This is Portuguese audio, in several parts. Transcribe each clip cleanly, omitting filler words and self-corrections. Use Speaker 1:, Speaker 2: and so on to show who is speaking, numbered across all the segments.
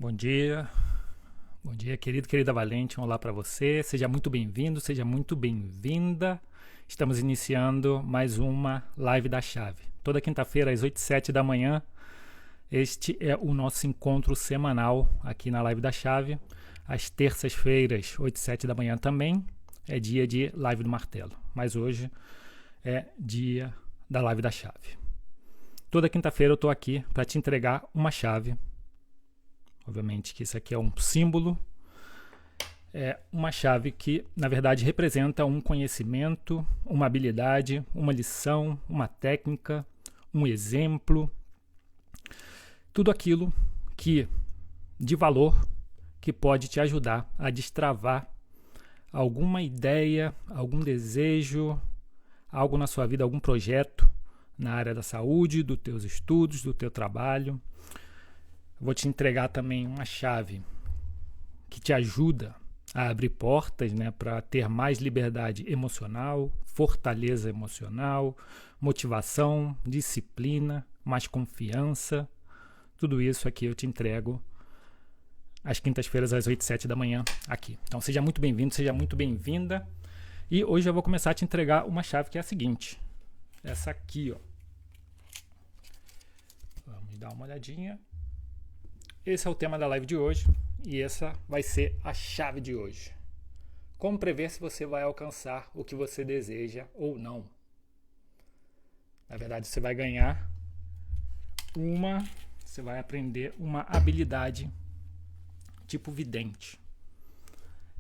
Speaker 1: Bom dia, querida Valente, um olá para você. Seja muito bem-vindo, seja muito bem-vinda. Estamos iniciando mais uma live da Chave. Toda quinta-feira às 8h07 da manhã, este é o nosso encontro semanal aqui na live da Chave. Às terças-feiras, 8h07 da manhã também, é dia de live do martelo. Mas hoje é dia da live da Chave. Toda quinta-feira eu estou aqui para te entregar uma chave. Obviamente que isso aqui é um símbolo, é uma chave que, na verdade, representa um conhecimento, uma habilidade, uma lição, uma técnica, um exemplo. Tudo aquilo que, de valor, que pode te ajudar a destravar alguma ideia, algum desejo, algo na sua vida, algum projeto na área da saúde, dos teus estudos, do teu trabalho. Vou te entregar também uma chave que te ajuda a abrir portas, né, para ter mais liberdade emocional, fortaleza emocional, motivação, disciplina, mais confiança. Tudo isso aqui eu te entrego às quintas-feiras às 8h07 da manhã aqui. Então seja muito bem-vindo, seja muito bem-vinda. E hoje eu vou começar a te entregar uma chave que é a seguinte. Essa aqui, ó. Vamos dar uma olhadinha. Esse é o tema da live de hoje e essa vai ser a chave de hoje. Como prever se você vai alcançar o que você deseja ou não? Na verdade, você vai você vai aprender uma habilidade tipo vidente.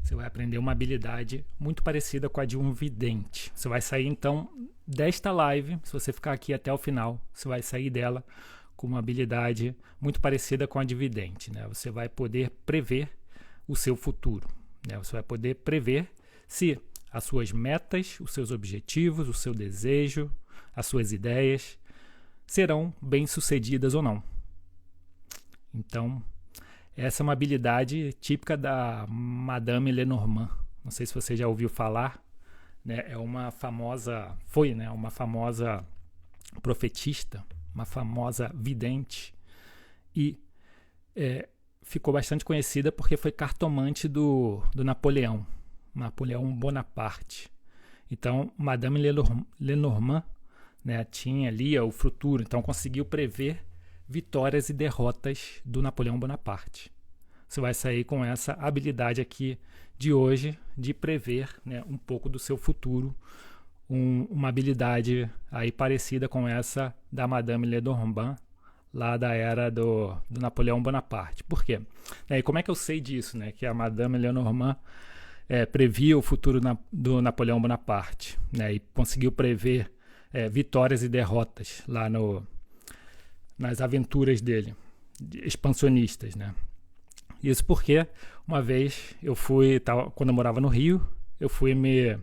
Speaker 1: Você vai aprender uma habilidade muito parecida com a de um vidente. Você vai sair então desta live, se você ficar aqui até o final, você vai sair dela com uma habilidade muito parecida com a de vidente, né? Você vai poder prever o seu futuro, né? Você vai poder prever se as suas metas, os seus objetivos, o seu desejo, as suas ideias serão bem-sucedidas ou não. Então, essa é uma habilidade típica da Madame Lenormand. Não sei se você já ouviu falar, né? Uma famosa profetista, uma famosa vidente, e ficou bastante conhecida porque foi cartomante do Napoleão Bonaparte. Então, Madame Lenormand, né, lia o futuro, então conseguiu prever vitórias e derrotas do Napoleão Bonaparte. Você vai sair com essa habilidade aqui de hoje de prever, né, um pouco do seu futuro, uma habilidade aí parecida com essa da Madame Lenormand, lá da era do Napoleão Bonaparte. Por quê? E como é que eu sei disso, né? Que a Madame Lenormand previa o futuro do Napoleão Bonaparte, né? E conseguiu prever vitórias e derrotas lá nas aventuras dele, expansionistas, né? Isso porque uma vez quando eu morava no Rio, eu fui me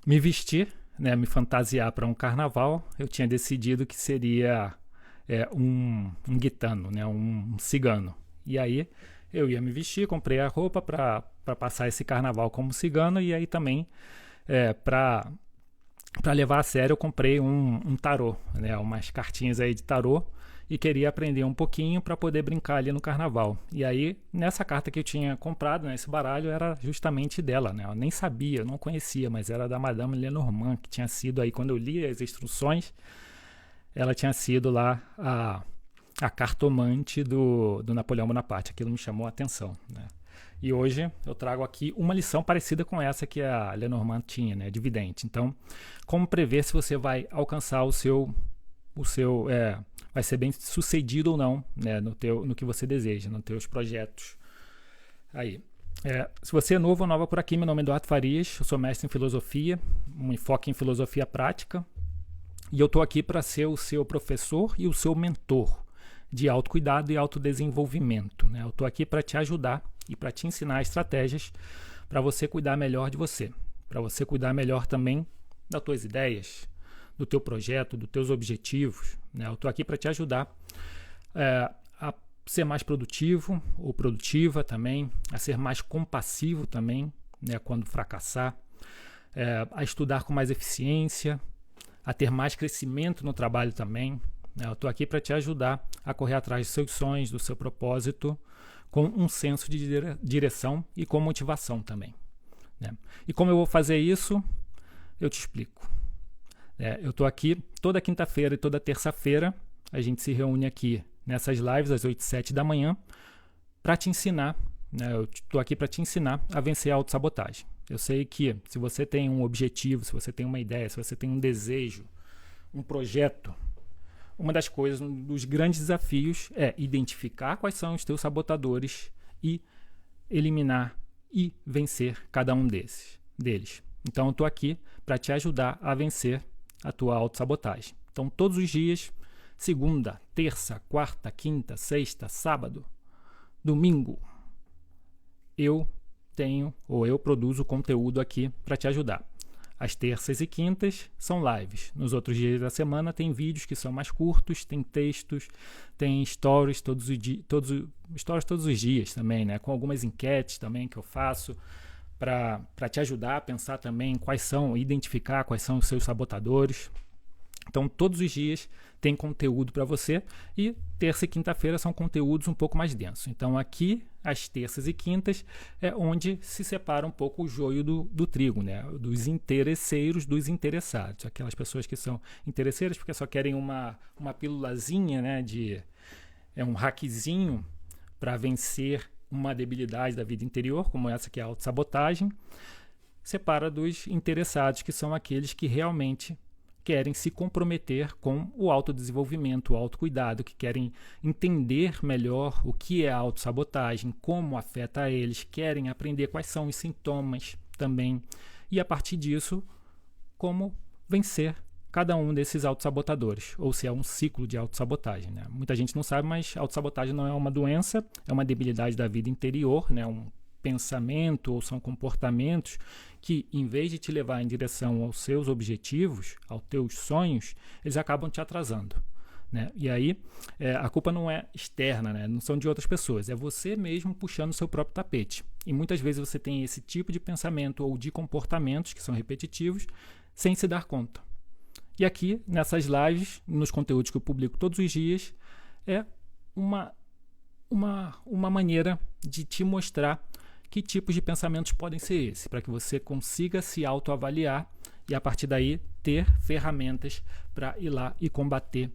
Speaker 1: vestir, né, me fantasiar para um carnaval. Eu tinha decidido que seria um gitano, né, um cigano. E aí eu ia me vestir, comprei a roupa para passar esse carnaval como cigano, e aí também para levar a sério eu comprei um tarô, né, umas cartinhas aí de tarô, e queria aprender um pouquinho para poder brincar ali no carnaval. E aí, nessa carta que eu tinha comprado, né, esse baralho era justamente dela, né? Eu nem sabia, eu não conhecia, mas era da Madame Lenormand, que tinha sido aí, quando eu li as instruções, ela tinha sido lá a cartomante do Napoleão Bonaparte. Aquilo me chamou a atenção, né? E hoje eu trago aqui uma lição parecida com essa que a Lenormand tinha, né, de vidente. Então, como prever se você vai alcançar vai ser bem sucedido ou não, né, no que você deseja, nos teus projetos. Aí, se você é novo ou nova por aqui, meu nome é Eduardo Farias, eu sou mestre em filosofia, um enfoque em filosofia prática, e eu estou aqui para ser o seu professor e o seu mentor de autocuidado e autodesenvolvimento, né? Eu estou aqui para te ajudar e para te ensinar estratégias para você cuidar melhor de você, para você cuidar melhor também das tuas ideias, do teu projeto, dos teus objetivos, né? Eu estou aqui para te ajudar a ser mais produtivo ou produtiva também, a ser mais compassivo também, né, quando fracassar, a estudar com mais eficiência, a ter mais crescimento no trabalho também, né? Eu estou aqui para te ajudar a correr atrás dos seus sonhos, do seu propósito, com um senso de direção e com motivação também, né? E como eu vou fazer isso, eu te explico. Eu estou aqui toda quinta-feira e toda terça-feira, a gente se reúne aqui nessas lives às 8 e 7 da manhã para te ensinar, né? Eu estou aqui para te ensinar a vencer a autossabotagem. Eu sei que se você tem um objetivo, se você tem uma ideia, se você tem um desejo, um projeto, uma das coisas, um dos grandes desafios é identificar quais são os teus sabotadores e eliminar e vencer cada um deles. Então eu estou aqui para te ajudar a vencer a tua autossabotagem. Então todos os dias, segunda, terça, quarta, quinta, sexta, sábado, domingo, eu produzo conteúdo aqui para te ajudar. As terças e quintas são lives. Nos outros dias da semana tem vídeos que são mais curtos, tem textos, tem stories todos os dias também, né? Com algumas enquetes também que eu faço para te ajudar a pensar também identificar quais são os seus sabotadores. Então, todos os dias tem conteúdo para você e terça e quinta-feira são conteúdos um pouco mais densos. Então, aqui, às terças e quintas, é onde se separa um pouco o joio do trigo, né? Dos interesseiros dos interessados. Aquelas pessoas que são interesseiras porque só querem uma pílulazinha, né? Um hackzinho para vencer uma debilidade da vida interior, como essa que é a autossabotagem. Separa dos interessados, que são aqueles que realmente querem se comprometer com o autodesenvolvimento, o autocuidado, que querem entender melhor o que é a autossabotagem, como afeta eles, querem aprender quais são os sintomas também, e a partir disso, como vencer cada um desses autossabotadores, ou se é um ciclo de autossabotagem, né? Muita gente não sabe, mas autossabotagem não é uma doença, é uma debilidade da vida interior, né? Um pensamento ou são comportamentos que, em vez de te levar em direção aos seus objetivos, aos teus sonhos, eles acabam te atrasando, né? E aí a culpa não é externa, né? Não são de outras pessoas, é você mesmo puxando o seu próprio tapete. E muitas vezes você tem esse tipo de pensamento ou de comportamentos que são repetitivos sem se dar conta. E aqui, nessas lives, nos conteúdos que eu publico todos os dias, é uma maneira de te mostrar que tipos de pensamentos podem ser esses, para que você consiga se autoavaliar e, a partir daí, ter ferramentas para ir lá e combater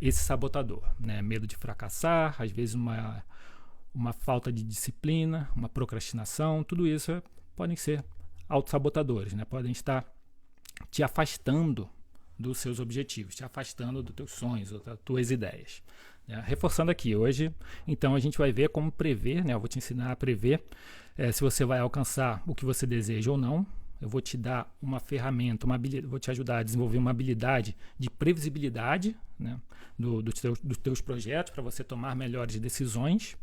Speaker 1: esse sabotador, né? Medo de fracassar, às vezes uma falta de disciplina, uma procrastinação, tudo isso podem ser autossabotadores, né? Podem estar te afastando dos seus objetivos, te afastando dos teus sonhos, das tuas ideias. Reforçando aqui, hoje, então, a gente vai ver como prever, né? Eu vou te ensinar a prever se você vai alcançar o que você deseja ou não. Eu vou te dar uma ferramenta, vou te ajudar a desenvolver uma habilidade de previsibilidade, né? dos teus projetos, para você tomar melhores decisões.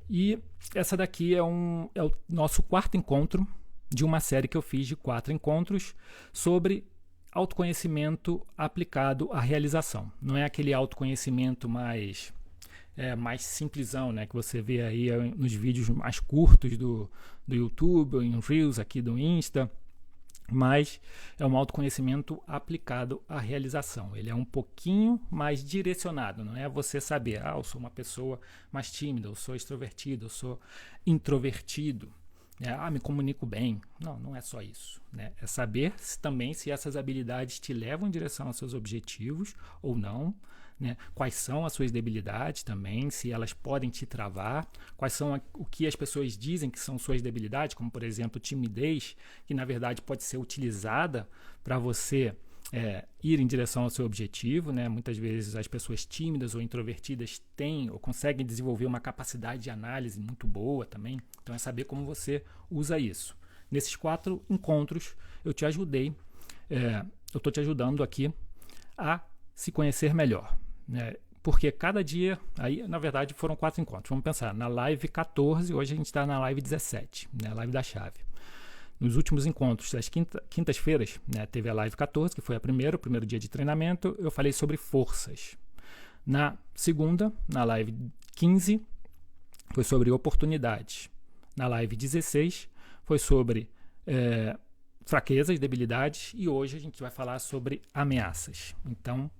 Speaker 1: E essa daqui é o nosso quarto encontro de uma série que eu fiz de 4 encontros sobre autoconhecimento aplicado à realização. Não é aquele autoconhecimento mais simplesão, né, que você vê aí nos vídeos mais curtos do YouTube, ou em Reels aqui do Insta, mas é um autoconhecimento aplicado à realização. Ele é um pouquinho mais direcionado, não é você saber, eu sou uma pessoa mais tímida, eu sou extrovertido, eu sou introvertido, me comunico bem. Não é só isso, né? É saber também se essas habilidades te levam em direção aos seus objetivos ou não, né? Quais são as suas debilidades também, se elas podem te travar, quais são o que as pessoas dizem que são suas debilidades, como por exemplo timidez, que na verdade pode ser utilizada para você ir em direção ao seu objetivo, né? Muitas vezes as pessoas tímidas ou introvertidas têm ou conseguem desenvolver uma capacidade de análise muito boa também. Então é saber como você usa isso. Nesses 4 encontros eu te ajudei, eu estou te ajudando aqui a se conhecer melhor, né? Porque cada dia, aí na verdade foram 4 encontros. Vamos pensar, na live 14, hoje a gente está na live 17, né? Live da chave. Nos últimos encontros, das quintas-feiras, né, teve a live 14, que foi o primeiro dia de treinamento, eu falei sobre forças. Na segunda, na live 15, foi sobre oportunidades. Na live 16, foi sobre fraquezas, debilidades, e hoje a gente vai falar sobre ameaças. Então,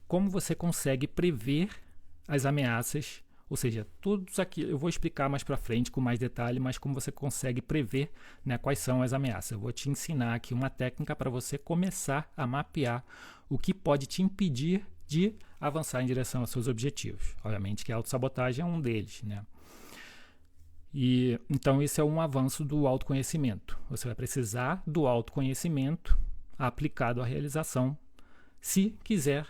Speaker 1: como você consegue prever as ameaças, ou seja, todos aqui eu vou explicar mais para frente com mais detalhe, mas como você consegue prever, né, quais são as ameaças. Eu vou te ensinar aqui uma técnica para você começar a mapear o que pode te impedir de avançar em direção aos seus objetivos. Obviamente que a autossabotagem é um deles, né? E então esse é um avanço do autoconhecimento. Você vai precisar do autoconhecimento aplicado à realização, se quiser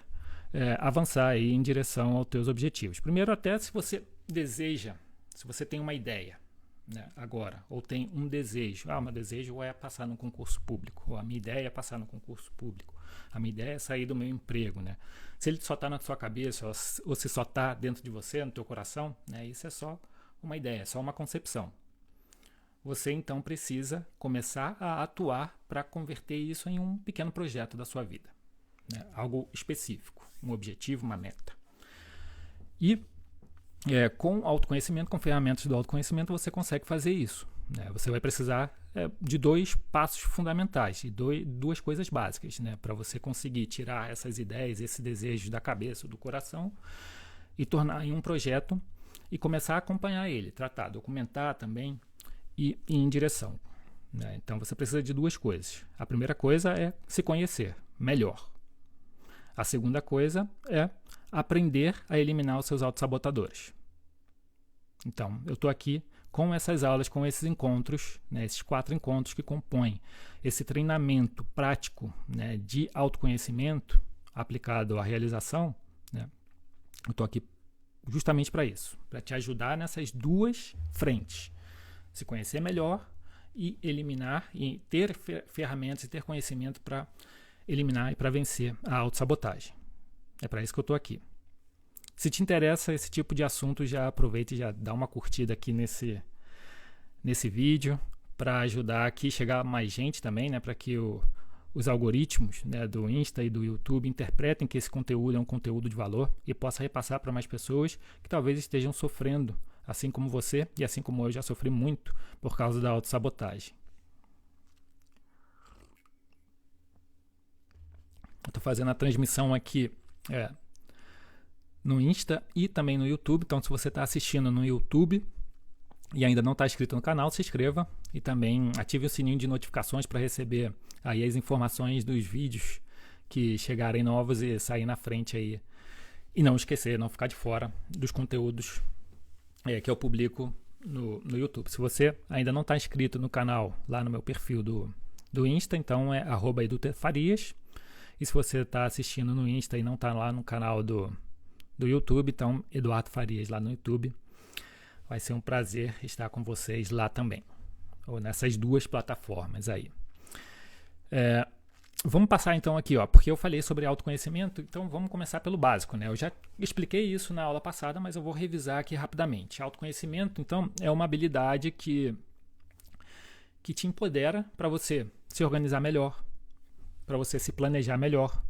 Speaker 1: avançar aí em direção aos teus objetivos. Primeiro, até se você deseja, se você tem uma ideia, né, agora, ou tem um desejo, meu desejo é passar no concurso público, ou a minha ideia é passar no concurso público, a minha ideia é sair do meu emprego, né? Se ele só está na sua cabeça, ou se só está dentro de você, no teu coração, né, isso é só uma ideia, é só uma concepção. Você então precisa começar a atuar para converter isso em um pequeno projeto da sua vida, né? Algo específico, um objetivo, uma meta. E com autoconhecimento, com ferramentas do autoconhecimento, você consegue fazer isso, né? Você vai precisar de 2 passos fundamentais, de duas coisas básicas, né? Para você conseguir tirar essas ideias, esses desejos da cabeça, do coração e tornar em um projeto e começar a acompanhar ele, tratar, documentar também e ir em direção, né? Então você precisa de 2 coisas. A primeira coisa é se conhecer melhor. A segunda coisa é aprender a eliminar os seus autossabotadores. Então, eu estou aqui com essas aulas, com esses encontros, né, esses 4 encontros que compõem esse treinamento prático, né, de autoconhecimento aplicado à realização, né? Eu estou aqui justamente para isso, para te ajudar nessas 2 frentes. Se conhecer melhor e eliminar, e ter ferramentas e ter conhecimento para eliminar e para vencer a autossabotagem. É para isso que eu estou aqui. Se te interessa esse tipo de assunto, já aproveita e já dá uma curtida aqui nesse vídeo para ajudar aqui, chegar mais gente também, né, para que os algoritmos, né, do Insta e do YouTube interpretem que esse conteúdo é um conteúdo de valor e possa repassar para mais pessoas que talvez estejam sofrendo, assim como você e assim como eu já sofri muito por causa da autossabotagem. Estou fazendo a transmissão aqui no Insta e também no YouTube. Então, se você está assistindo no YouTube e ainda não está inscrito no canal, se inscreva e também ative o sininho de notificações para receber aí as informações dos vídeos que chegarem novos e sair na frente aí. E não esquecer, não ficar de fora dos conteúdos que eu publico no YouTube. Se você ainda não está inscrito no canal, lá no meu perfil do Insta, então é @edutefarias. E se você está assistindo no Insta e não está lá no canal do YouTube, então Eduardo Farias lá no YouTube. Vai ser um prazer estar com vocês lá também, ou nessas 2 plataformas aí. Vamos passar então aqui, porque eu falei sobre autoconhecimento, então vamos começar pelo básico, né? Eu já expliquei isso na aula passada, mas eu vou revisar aqui rapidamente. Autoconhecimento, então, é uma habilidade que te empodera para você se organizar melhor, para você se planejar melhor,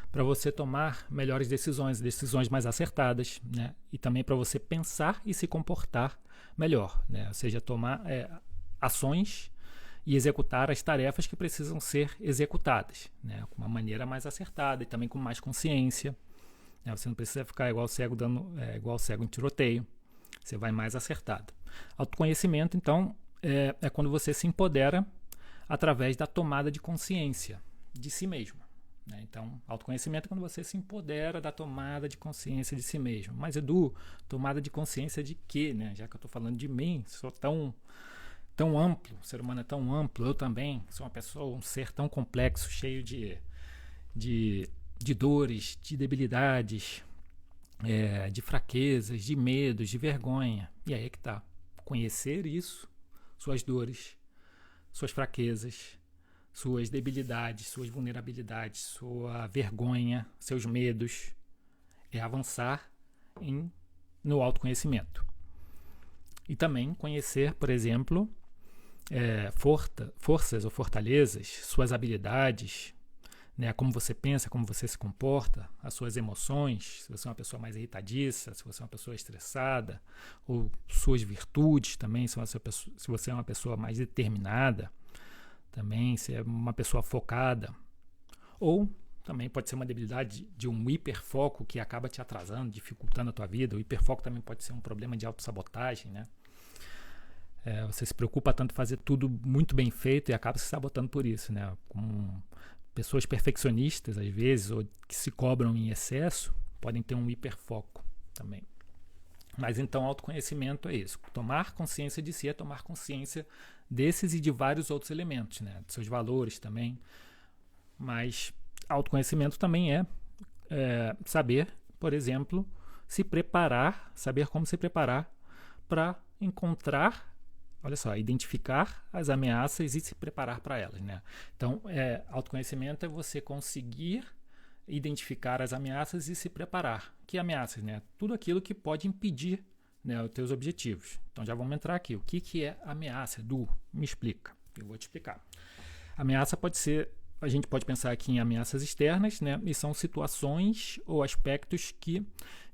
Speaker 1: para você tomar melhores decisões mais acertadas, né? E também para você pensar e se comportar melhor, né? Ou seja, tomar ações e executar as tarefas que precisam ser executadas, né? Com uma maneira mais acertada e também com mais consciência, né? Você não precisa ficar igual cego igual cego em tiroteio, você vai mais acertado. Autoconhecimento, então, é quando você se empodera através da tomada de consciência de si mesmo, né? Então, autoconhecimento é quando você se empodera da tomada de consciência de si mesmo. Mas, Edu, tomada de consciência de quê, né? Já que eu estou falando de mim, sou tão amplo, o ser humano é tão amplo, eu também sou uma pessoa, um ser tão complexo, cheio de dores, de debilidades, de fraquezas, de medos, de vergonha. E aí é que está. Conhecer isso, suas dores, suas fraquezas, suas debilidades, suas vulnerabilidades, sua vergonha, seus medos, é avançar no autoconhecimento. E também conhecer, por exemplo, forças ou fortalezas, suas habilidades, né, como você pensa, como você se comporta, as suas emoções, se você é uma pessoa mais irritadiça, se você é uma pessoa estressada, ou suas virtudes também, se você é uma pessoa mais determinada, também, se é uma pessoa focada, ou também pode ser uma debilidade de um hiperfoco que acaba te atrasando, dificultando a tua vida. O hiperfoco também pode ser um problema de autossabotagem, né? Você se preocupa tanto em fazer tudo muito bem feito e acaba se sabotando por isso, né? Com pessoas perfeccionistas, às vezes, ou que se cobram em excesso, podem ter um hiperfoco também. Mas então, autoconhecimento é isso. Tomar consciência de si é tomar consciência desses e de vários outros elementos, né? De seus valores também. Mas autoconhecimento também é saber, por exemplo, se preparar, saber como se preparar para encontrar, olha só, identificar as ameaças e se preparar para elas, né? Então, autoconhecimento é você conseguir identificar as ameaças e se preparar. Que ameaças, né? Tudo aquilo que pode impedir, né, os teus objetivos. Então já vamos entrar aqui. O que é ameaça, Edu? Me explica. Eu vou te explicar. Ameaça pode ser, a gente pode pensar aqui em ameaças externas, né? E são situações ou aspectos que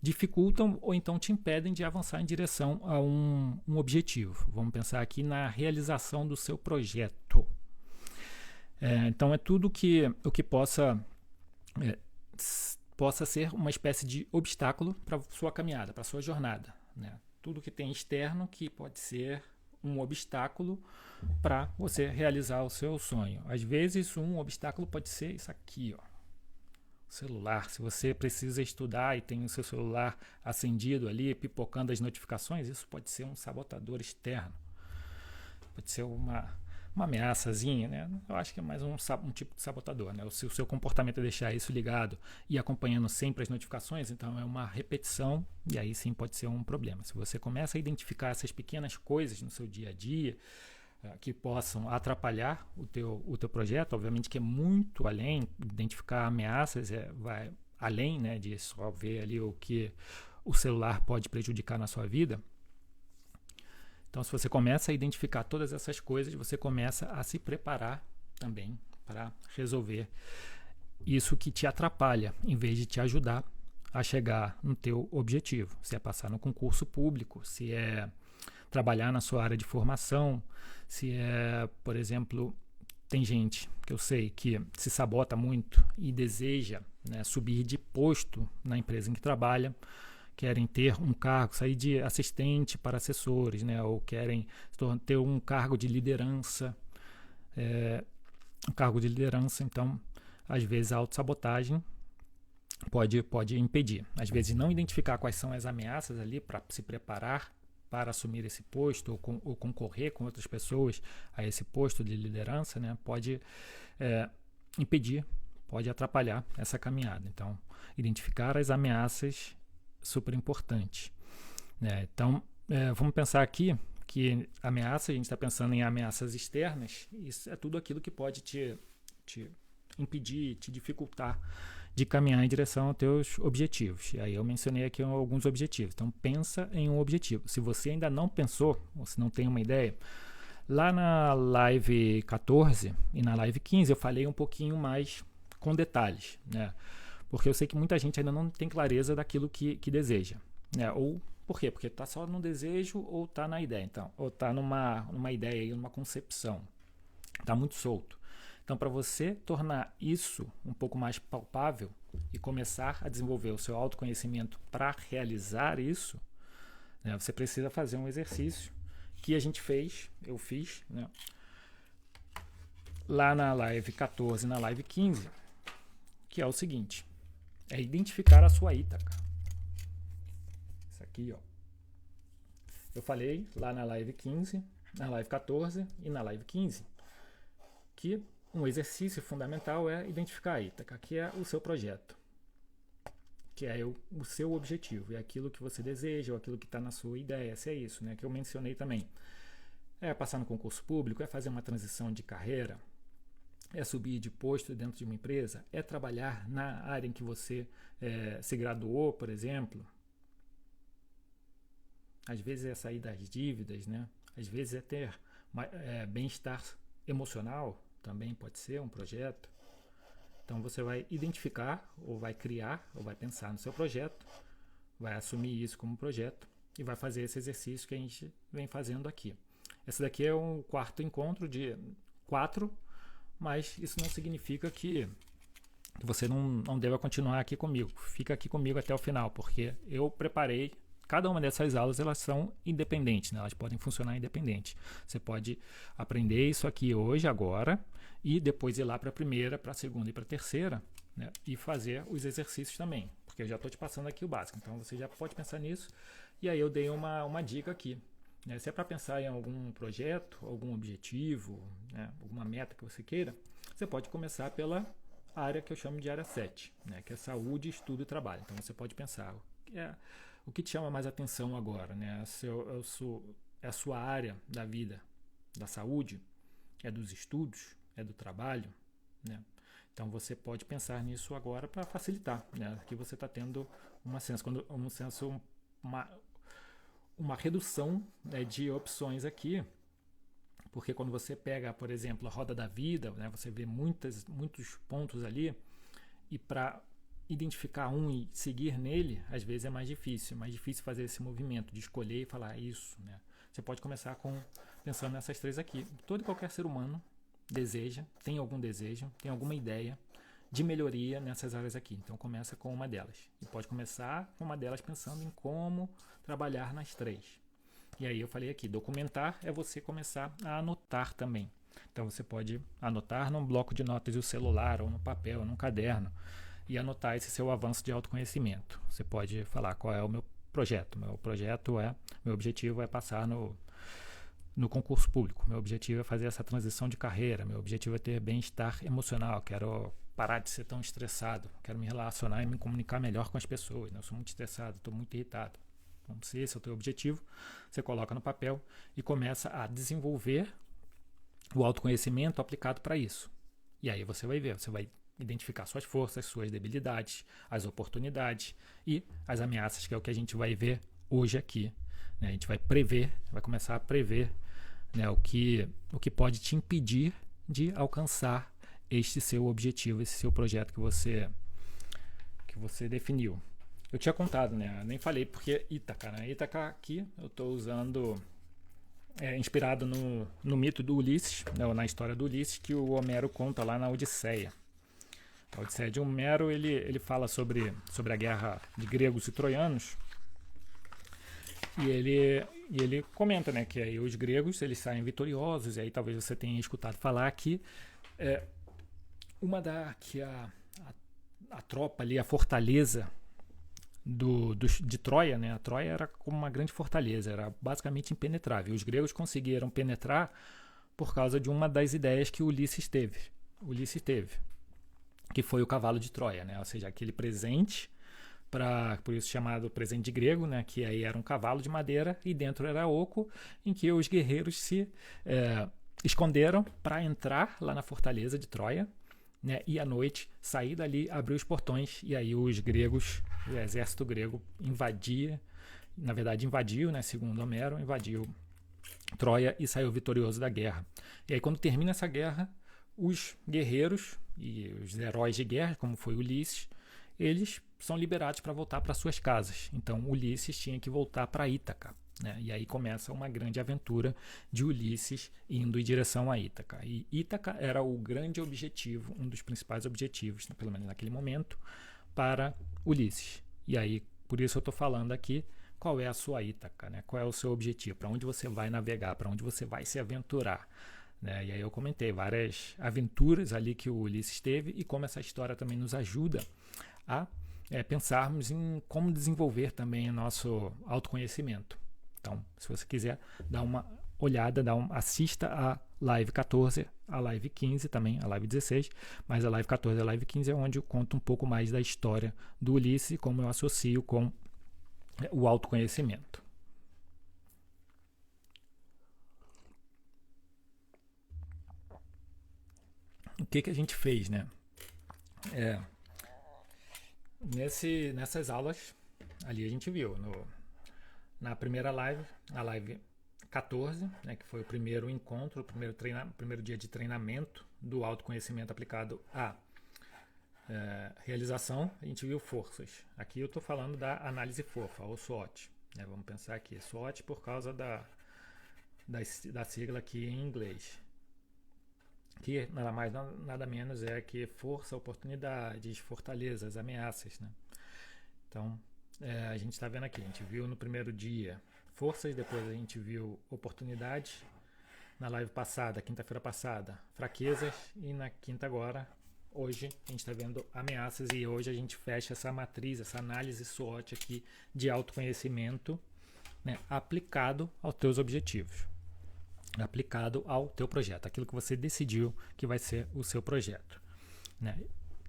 Speaker 1: dificultam ou então te impedem de avançar em direção a um objetivo. Vamos pensar aqui na realização do seu projeto. Então é tudo o que possa ser uma espécie de obstáculo para sua caminhada, para sua jornada, né? Tudo que tem externo que pode ser um obstáculo para você realizar o seu sonho. Às vezes um obstáculo pode ser isso aqui, ó, celular. Se você precisa estudar e tem o seu celular acendido ali, pipocando as notificações, isso pode ser um sabotador externo. Pode ser uma ameaçazinha, né? Eu acho que é mais um tipo de sabotador, né? Se o seu comportamento é deixar isso ligado e acompanhando sempre as notificações, então é uma repetição e aí sim pode ser um problema. Se você começa a identificar essas pequenas coisas no seu dia a dia que possam atrapalhar o teu projeto, obviamente que é muito além, identificar ameaças vai além, né, de só ver ali o que o celular pode prejudicar na sua vida. Então, se você começa a identificar todas essas coisas, você começa a se preparar também para resolver isso que te atrapalha, em vez de te ajudar a chegar no teu objetivo. Se é passar no concurso público, se é trabalhar na sua área de formação, se é, por exemplo, tem gente que eu sei que se sabota muito e deseja, né, subir de posto na empresa em que trabalha, querem ter um cargo, sair de assistente para assessores, né? Ou querem ter um cargo de liderança. Então, às vezes a autossabotagem pode impedir. Às vezes não identificar quais são as ameaças ali para se preparar para assumir esse posto ou concorrer com outras pessoas a esse posto de liderança, né? Pode impedir, pode atrapalhar essa caminhada. Então, identificar as ameaças super importante, né? Então, vamos pensar aqui que ameaça, a gente está pensando em ameaças externas, isso é tudo aquilo que pode te impedir, te dificultar de caminhar em direção aos teus objetivos. E aí eu mencionei aqui alguns objetivos. Então, pensa em um objetivo. Se você ainda não pensou, ou se não tem uma ideia, lá na live 14 e na live 15 eu falei um pouquinho mais com detalhes, né? Porque eu sei que muita gente ainda não tem clareza daquilo que deseja, né? Ou por quê? Porque está só no desejo ou está na ideia, então, ou está numa ideia, numa concepção, está muito solto. Então, para você tornar isso um pouco mais palpável e começar a desenvolver o seu autoconhecimento para realizar isso, né, você precisa fazer um exercício que eu fiz, né, lá na live 14 e na live 15, que é o seguinte: é identificar a sua Ítaca. Isso aqui, ó. Eu falei lá na live 15, na live 14 e na live 15 que um exercício fundamental é identificar a Ítaca, que é o seu projeto, que é o seu objetivo, é aquilo que você deseja, ou aquilo que está na sua ideia, se é isso, né? Que eu mencionei também. É passar no concurso público, é fazer uma transição de carreira, é subir de posto dentro de uma empresa, é trabalhar na área em que você se graduou, por exemplo. Às vezes é sair das dívidas, né? Às vezes é ter bem-estar emocional, também pode ser um projeto. Então você vai identificar, ou vai criar, ou vai pensar no seu projeto, vai assumir isso como projeto e vai fazer esse exercício que a gente vem fazendo aqui. Esse daqui é um quarto encontro de 4, mas isso não significa que você não deva continuar aqui comigo. Fica aqui comigo até o final, porque eu preparei. Cada uma dessas aulas, elas são independentes, né? Elas podem funcionar independentes. Você pode aprender isso aqui hoje, agora, e depois ir lá para a primeira, para a segunda e para a terceira, né? E fazer os exercícios também, porque eu já estou te passando aqui o básico. Então você já pode pensar nisso. E aí eu dei uma dica aqui, né? Se é para pensar em algum projeto, algum objetivo, né? Alguma meta que você queira, você pode começar pela área que eu chamo de área 7, né? Que é saúde, estudo e trabalho. Então você pode pensar o que te chama mais atenção agora, né? É a sua área da vida, da saúde, é dos estudos, é do trabalho, né? Então você pode pensar nisso agora para facilitar, né? Aqui você está tendo uma redução, né, de opções aqui, porque quando você pega, por exemplo, a roda da vida, né, você vê muitos pontos ali, e para identificar um e seguir nele, às vezes é mais difícil fazer esse movimento de escolher e falar isso, né? Você pode começar pensando nessas três aqui. Todo e qualquer ser humano tem algum desejo, tem alguma ideia de melhoria nessas áreas aqui. Então começa com uma delas. E pode começar com uma delas pensando em como trabalhar nas três. E aí eu falei aqui, documentar é você começar a anotar também. Então você pode anotar num bloco de notas do celular, ou no papel, ou num caderno, e anotar esse seu avanço de autoconhecimento. Você pode falar qual é o meu projeto. Meu objetivo é passar no concurso público. Meu objetivo é fazer essa transição de carreira. Meu objetivo é ter bem-estar emocional. Quero parar de ser tão estressado. Quero me relacionar e me comunicar melhor com as pessoas. Eu sou muito estressado, estou muito irritado. Então, se esse é o teu objetivo, você coloca no papel e começa a desenvolver o autoconhecimento aplicado para isso. E aí você vai ver, você vai identificar suas forças, suas debilidades, as oportunidades e as ameaças, que é o que a gente vai ver hoje aqui, né? A gente vai começar a prever, né, o que pode te impedir de alcançar este seu objetivo, esse seu projeto que você definiu. Eu tinha contado, né? Nem falei porque Ítaca, né? Ítaca aqui eu estou usando, inspirado no mito do Ulisses, né, ou na história do Ulisses, que o Homero conta lá na Odisseia. A Odisseia de Homero, ele fala sobre a guerra de gregos e troianos, e ele comenta, né, que aí os gregos eles saem vitoriosos, e aí talvez você tenha escutado falar que a tropa ali, a fortaleza de Troia, né? A Troia era como uma grande fortaleza, era basicamente impenetrável. Os gregos conseguiram penetrar por causa de uma das ideias que Ulisses teve, que foi o cavalo de Troia, né? Ou seja, aquele presente, por isso chamado presente de grego, né? Que aí era um cavalo de madeira e dentro era oco, em que os guerreiros se esconderam para entrar lá na fortaleza de Troia, né? E à noite sair dali, abrir os portões, e aí os gregos, o exército grego invadiu, né? Segundo Homero, invadiu Troia e saiu vitorioso da guerra. E aí quando termina essa guerra, os guerreiros e os heróis de guerra, como foi Ulisses, eles são liberados para voltar para suas casas. Então Ulisses tinha que voltar para Ítaca, né? E aí começa uma grande aventura de Ulisses indo em direção a Ítaca. E Ítaca era o grande objetivo, um dos principais objetivos, pelo menos naquele momento, para Ulisses. E aí, por isso eu estou falando aqui, qual é a sua Ítaca, né? Qual é o seu objetivo, para onde você vai navegar, para onde você vai se aventurar, né? E aí eu comentei várias aventuras ali que o Ulisses teve e como essa história também nos ajuda a pensarmos em como desenvolver também o nosso autoconhecimento. Então, se você quiser dar uma olhada, assista a live 14, a live 15 também, a live 16, mas a live 14 e a live 15 é onde eu conto um pouco mais da história do Ulisses e como eu associo com o autoconhecimento. O que a gente fez, né? Nessas aulas, ali a gente viu, na primeira live, a live 14, né, que foi o primeiro encontro, o primeiro dia de treinamento do autoconhecimento aplicado à realização, a gente viu forças. Aqui eu estou falando da análise fofa, ou SWOT. Né? Vamos pensar aqui, SWOT por causa da sigla aqui em inglês. que nada mais, nada menos é que força, oportunidades, fortalezas, ameaças, né? Então, a gente está vendo aqui, a gente viu no primeiro dia forças, depois a gente viu oportunidades, na live passada, quinta-feira passada, fraquezas, e na quinta agora, hoje, a gente está vendo ameaças, e hoje a gente fecha essa matriz, essa análise SWOT aqui de autoconhecimento, né, aplicado aos teus objetivos, aplicado ao teu projeto, aquilo que você decidiu que vai ser o seu projeto, né?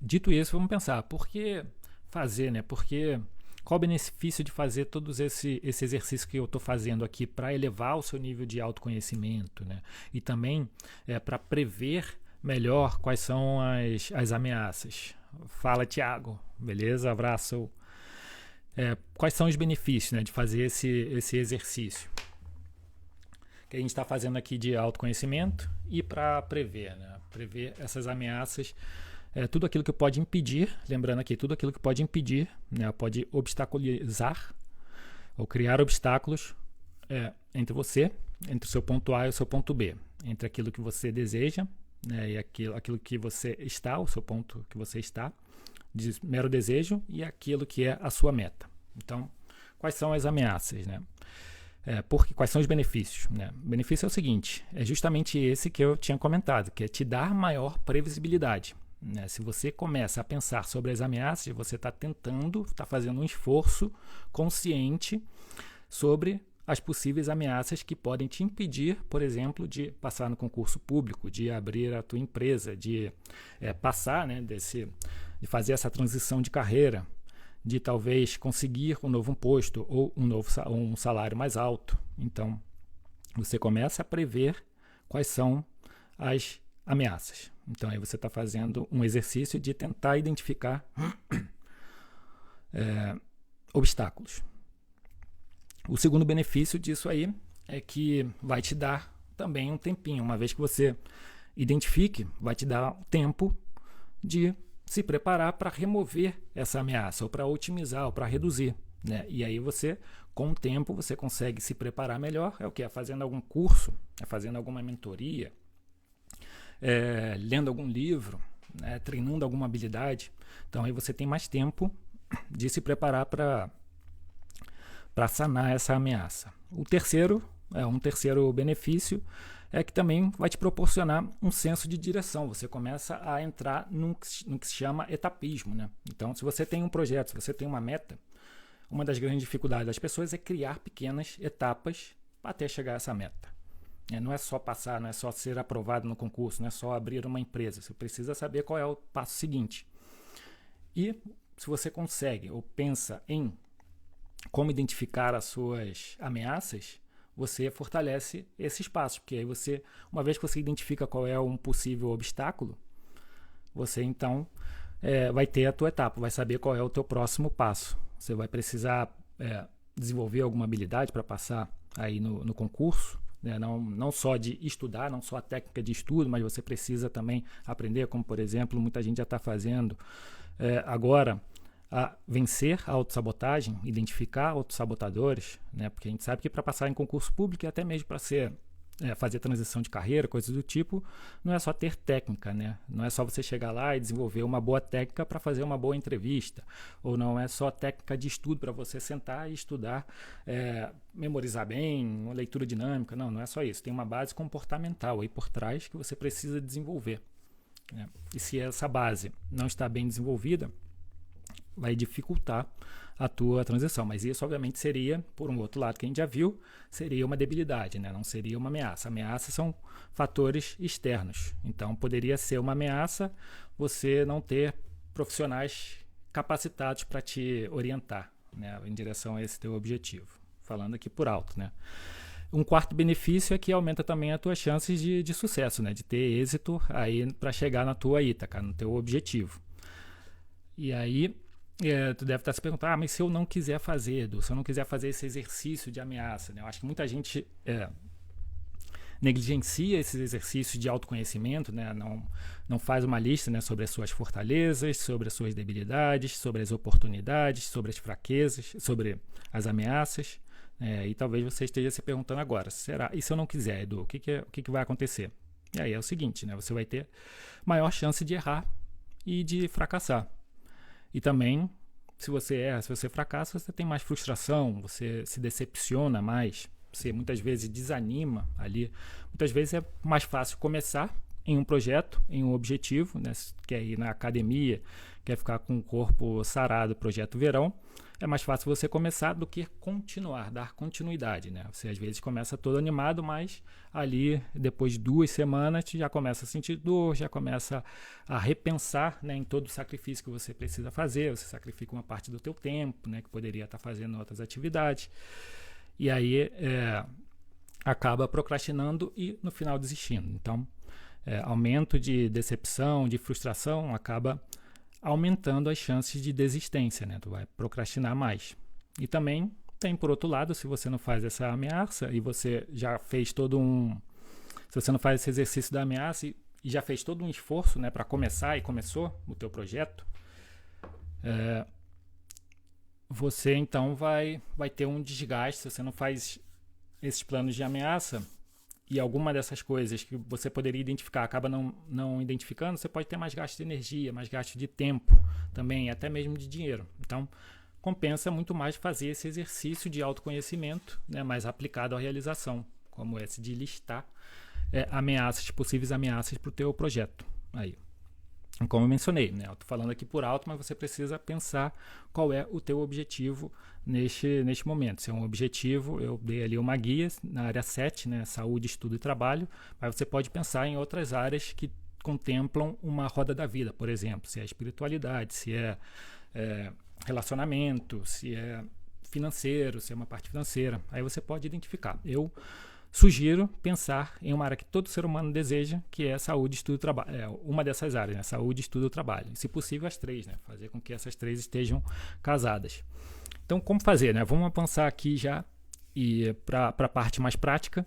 Speaker 1: Dito isso, vamos pensar, por que fazer, né? Porque qual o benefício de fazer todos esse exercício que eu estou fazendo aqui para elevar o seu nível de autoconhecimento, né? E também para prever melhor quais são as ameaças. Fala, Thiago. Beleza? Abraço. Quais são os benefícios, né, de fazer esse exercício que a gente está fazendo aqui de autoconhecimento e para prever, né? Prever essas ameaças. Tudo aquilo que pode impedir, lembrando aqui, tudo aquilo que pode impedir, né, pode obstaculizar ou criar obstáculos entre você, entre o seu ponto A e o seu ponto B, entre aquilo que você deseja, né, e aquilo que você está, o seu ponto que você está, de mero desejo, e aquilo que é a sua meta. Então, quais são as ameaças, né? Quais são os benefícios, né? O benefício é o seguinte, é justamente esse que eu tinha comentado, que é te dar maior previsibilidade. Né? Se você começa a pensar sobre as ameaças, você está fazendo um esforço consciente sobre as possíveis ameaças que podem te impedir, por exemplo, de passar no concurso público, de abrir a tua empresa, de passar, né, de fazer essa transição de carreira, de talvez conseguir um novo posto ou um salário mais alto. Então, você começa a prever quais são as ameaças. Então, aí você está fazendo um exercício de tentar identificar obstáculos. O segundo benefício disso aí é que vai te dar também um tempinho. Uma vez que você identifique, vai te dar tempo de se preparar para remover essa ameaça, ou para otimizar, ou para reduzir, né? E aí você, com o tempo, você consegue se preparar melhor. É o que? É fazendo algum curso, é fazendo alguma mentoria, lendo algum livro, né, treinando alguma habilidade. Então aí você tem mais tempo de se preparar para sanar essa ameaça. Um terceiro benefício é que também vai te proporcionar um senso de direção. Você começa a entrar no que se chama etapismo, né? Então, se você tem um projeto, se você tem uma meta, uma das grandes dificuldades das pessoas é criar pequenas etapas até chegar a essa meta. Não é só passar, não é só ser aprovado no concurso, não é só abrir uma empresa. Você precisa saber qual é o passo seguinte. E se você consegue ou pensa em como identificar as suas ameaças, você fortalece esses passos, porque aí você, uma vez que você identifica qual é um possível obstáculo, você então vai ter a tua etapa, vai saber qual é o teu próximo passo. Você vai precisar desenvolver alguma habilidade para passar aí no concurso, né? Não só de estudar, não só a técnica de estudo, mas você precisa também aprender, como por exemplo, muita gente já está fazendo agora, a vencer a autossabotagem, identificar autossabotadores, né? Porque a gente sabe que para passar em concurso público e até mesmo para fazer transição de carreira, coisas do tipo, não é só ter técnica, né? Não é só você chegar lá e desenvolver uma boa técnica para fazer uma boa entrevista, ou não é só técnica de estudo para você sentar e estudar, memorizar bem, uma leitura dinâmica, não é só isso. Tem uma base comportamental aí por trás que você precisa desenvolver, né? E se essa base não está bem desenvolvida, vai dificultar a tua transição, mas isso obviamente seria, por um outro lado que a gente já viu, seria uma debilidade, né? Não seria uma ameaça. Ameaças são fatores externos, então poderia ser uma ameaça você não ter profissionais capacitados para te orientar, né, em direção a esse teu objetivo, falando aqui por alto, né? Um quarto benefício é que aumenta também as tuas chances de sucesso, né, de ter êxito aí para chegar na tua Ítaca, no teu objetivo. E aí tu deve estar se perguntando, mas se eu não quiser fazer, Edu, se eu não quiser fazer esse exercício de ameaça, né? Eu acho que muita gente negligencia esses exercícios de autoconhecimento, né? Não faz uma lista, né, sobre as suas fortalezas, sobre as suas debilidades, sobre as oportunidades, sobre as fraquezas, sobre as ameaças. E talvez você esteja se perguntando agora, será? E se eu não quiser, Edu, o que vai acontecer? E aí é o seguinte, né? Você vai ter maior chance de errar e de fracassar. E também, se você erra, se você fracassa, você tem mais frustração, você se decepciona mais, você muitas vezes desanima ali. Muitas vezes é mais fácil começar em um projeto, em um objetivo, né? Se quer ir na academia, quer ficar com o corpo sarado, projeto verão, é mais fácil você começar do que continuar, dar continuidade, né? Você às vezes começa todo animado, mas ali depois de 2 semanas já começa a sentir dor, já começa a repensar, né, em todo o sacrifício que você precisa fazer, você sacrifica uma parte do teu tempo, né, que poderia estar fazendo outras atividades, e aí acaba procrastinando e no final desistindo. Então, aumento de decepção, de frustração, acaba aumentando as chances de desistência, né? Tu vai procrastinar mais. E também tem, por outro lado, se você não faz essa ameaça e você já fez todo um... Se você não faz esse exercício da ameaça e já fez todo um esforço, né, para começar e começou o teu projeto, você então vai ter um desgaste. Se você não faz esses planos de ameaça e alguma dessas coisas que você poderia identificar acaba não identificando, você pode ter mais gasto de energia, mais gasto de tempo também, até mesmo de dinheiro. Então, compensa muito mais fazer esse exercício de autoconhecimento, né, mais aplicado à realização, como esse de listar possíveis ameaças para o teu projeto. Aí, como eu mencionei, né, eu estou falando aqui por alto, mas você precisa pensar qual é o teu objetivo neste momento. Se é um objetivo, eu dei ali uma guia na área 7, né, saúde, estudo e trabalho, mas você pode pensar em outras áreas que contemplam uma roda da vida, por exemplo, se é espiritualidade, se é relacionamento, se é financeiro, se é uma parte financeira. Aí você pode identificar. Eu sugiro pensar em uma área que todo ser humano deseja, que é saúde, estudo e trabalho. Uma dessas áreas, né? Saúde, estudo e trabalho. Se possível, as 3, né? Fazer com que essas 3 estejam casadas. Então, como fazer, né? Vamos avançar aqui já e para a parte mais prática.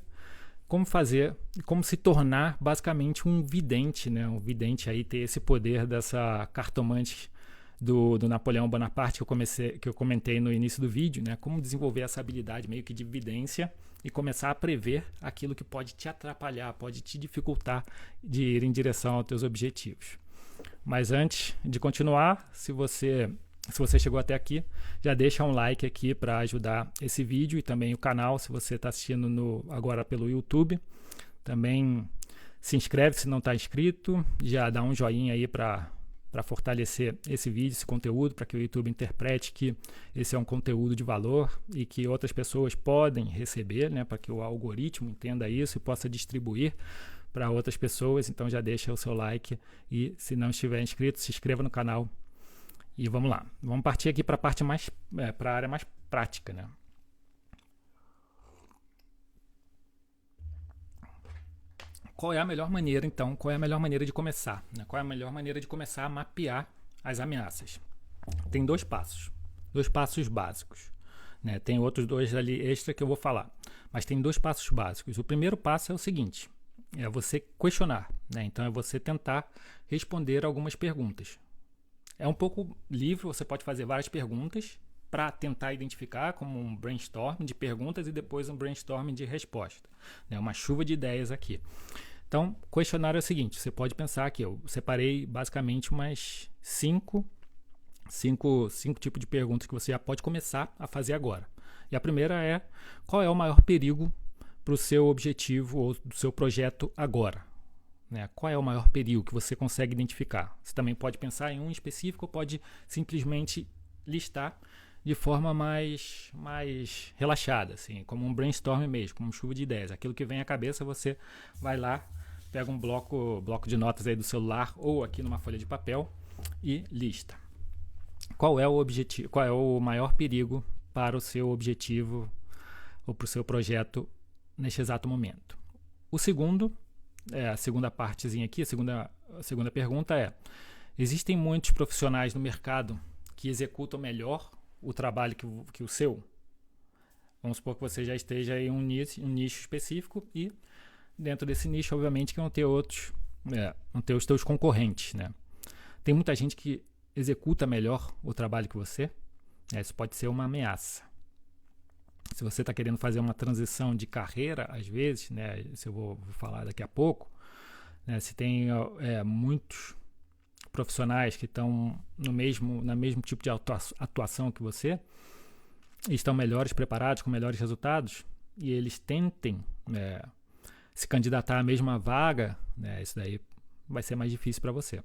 Speaker 1: Como fazer, como se tornar basicamente um vidente, né? Um vidente aí ter esse poder dessa cartomante do Napoleão Bonaparte que eu comentei no início do vídeo, né? Como desenvolver essa habilidade meio que de vidência e começar a prever aquilo que pode te atrapalhar, pode te dificultar de ir em direção aos teus objetivos. Mas antes de continuar, se você chegou até aqui, já deixa um like aqui para ajudar esse vídeo e também o canal, se você está assistindo agora pelo YouTube. Também se inscreve se não está inscrito, já dá um joinha aí para fortalecer esse vídeo, esse conteúdo, para que o YouTube interprete que esse é um conteúdo de valor e que outras pessoas podem receber, né, para que o algoritmo entenda isso e possa distribuir para outras pessoas. Então já deixa o seu like e, se não estiver inscrito, se inscreva no canal. E vamos lá, vamos partir aqui para a parte mais, para a área mais prática, né? Qual é a melhor maneira, então? Qual é a melhor maneira de começar? Né? Qual é a melhor maneira de começar a mapear as ameaças? Tem 2 passos básicos. Né? Tem outros 2 ali extra que eu vou falar, mas tem 2 passos básicos. O primeiro passo é o seguinte: é você questionar, né? Então é você tentar responder algumas perguntas. É um pouco livre, você pode fazer várias perguntas para tentar identificar, como um brainstorm de perguntas e depois um brainstorm de resposta. É uma chuva de ideias aqui. Então, questionário é o seguinte: você pode pensar que eu separei basicamente umas 5 tipos de perguntas que você já pode começar a fazer agora. E a primeira é: qual é o maior perigo para o seu objetivo ou do seu projeto agora? Né? Qual é o maior perigo que você consegue identificar? Você também pode pensar em um específico ou pode simplesmente listar de forma mais relaxada, assim, como um brainstorm mesmo, como uma chuva de ideias. Aquilo que vem à cabeça, você vai lá, pega um bloco de notas aí do celular ou aqui numa folha de papel e lista. Qual é o objetivo? Qual é o maior perigo para o seu objetivo ou para o seu projeto neste exato momento? O segundo, a segunda partezinha aqui, a segunda pergunta é: existem muitos profissionais no mercado que executam melhor o trabalho que o seu? Vamos supor que você já esteja em um nicho específico e dentro desse nicho, obviamente, que vão ter vão ter os teus concorrentes, né? Tem muita gente que executa melhor o trabalho que você. Isso pode ser uma ameaça. Se você está querendo fazer uma transição de carreira, às vezes, né, isso eu vou falar daqui a pouco, né? Se tem muitos profissionais que estão no mesmo tipo de atuação que você, e estão melhores preparados, com melhores resultados, e eles tentem se candidatar à mesma vaga, né, isso daí vai ser mais difícil para você.